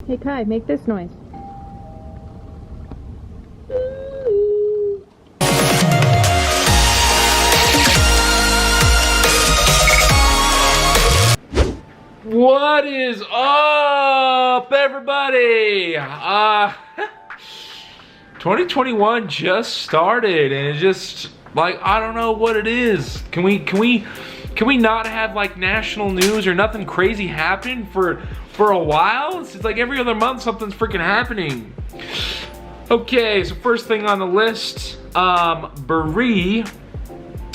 Hey Kai, make this noise. What is up, everybody? 2021 just started, and it's just like, I don't know what it is. Can we not have like national news or nothing crazy happen for a while? It's like every other month something's freaking happening. Okay, so first thing on the list, Bree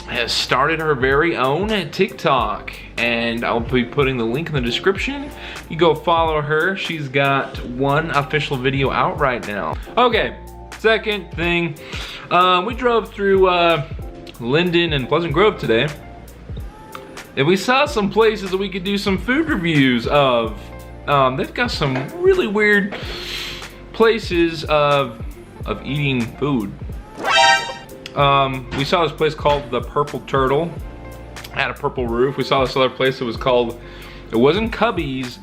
has started her very own TikTok, and I'll be putting the link in the description. You go follow her. She's got one official video out right now. Okay, second thing, we drove through Linden and Pleasant Grove today, and we saw some places that we could do some food reviews of. They've got some really weird places of eating food. We saw this place called the Purple Turtle. Had a purple roof. We saw this other place that was called, it wasn't Cubby's,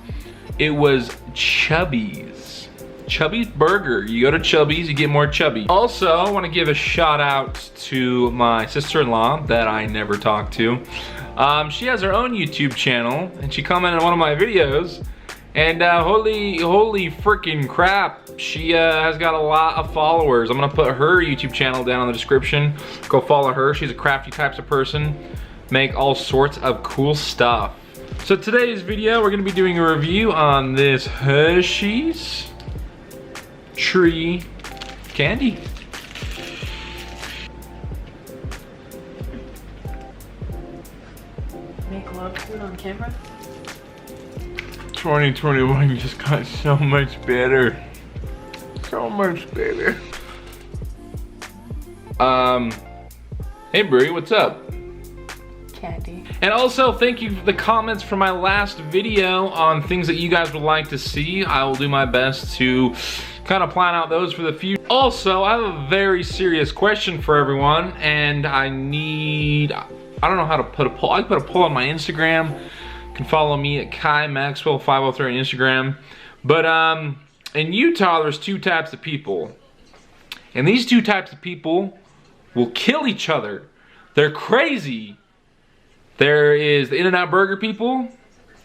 it was Chubby's. Chubby's Burger. You go to Chubby's, you get more chubby. Also, I want to give a shout out to my sister-in-law that I never talked to. She has her own YouTube channel, and she commented on one of my videos, and holy freaking crap, she has got a lot of followers. I'm gonna put her YouTube channel down in the description. Go follow her. She's a crafty types of person. Make all sorts of cool stuff. So today's video, we're gonna be doing a review on this Hershey's Tree candy. Make love food on camera? 2021 just got so much better. So much better. Hey Bree, what's up? Candy. And also, thank you for the comments from my last video on things that you guys would like to see. I will do my best to kind of plan out those for the future. Also, I have a very serious question for everyone, and I don't know how to put a poll. I can put a poll on my Instagram. You can follow me at Kai Maxwell 503 on Instagram. But in Utah, there's two types of people. And these two types of people will kill each other. They're crazy. There is the In-N-Out Burger people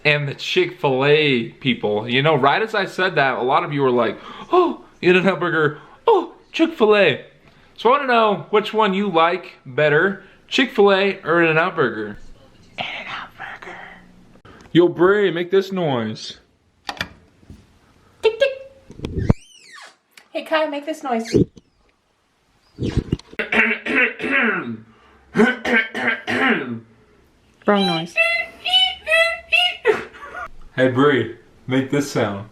and the Chick-fil-A people. You know, right as I said that, a lot of you were like, oh, In-N-Out Burger, oh, Chick-fil-A. So I want to know which one you like better, Chick-fil-A or In-N-Out Burger. In-N-Out Burger. Yo, Bree, make this noise. Tick tick. Hey Kai, make this noise. Wrong noise. Hey Bree, make this sound.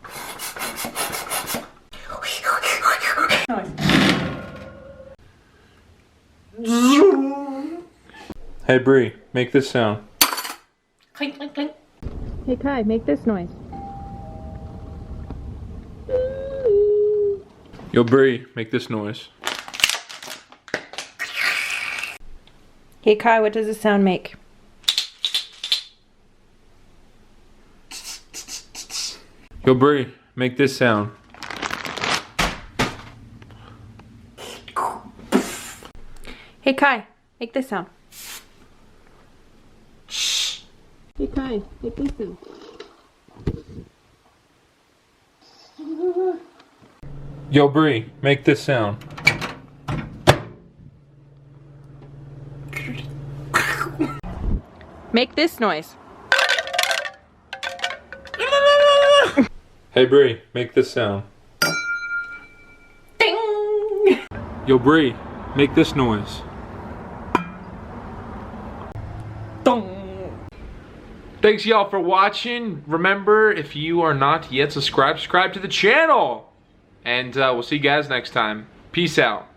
Hey Bree, make this sound. Clink clink clink. Hey Kai, make this noise. Yo Bree, make this noise. Hey Kai, what does this sound make? Yo Bree, make this sound. Hey Kai, make this sound. Hey Kai, make this sound. Yo Bree, make this sound. Make this noise. Hey Bree, make this sound. Ding! Yo Bree, make this noise. Dong! Thanks y'all for watching. Remember, if you are not yet subscribed, subscribe to the channel. And we'll see you guys next time. Peace out.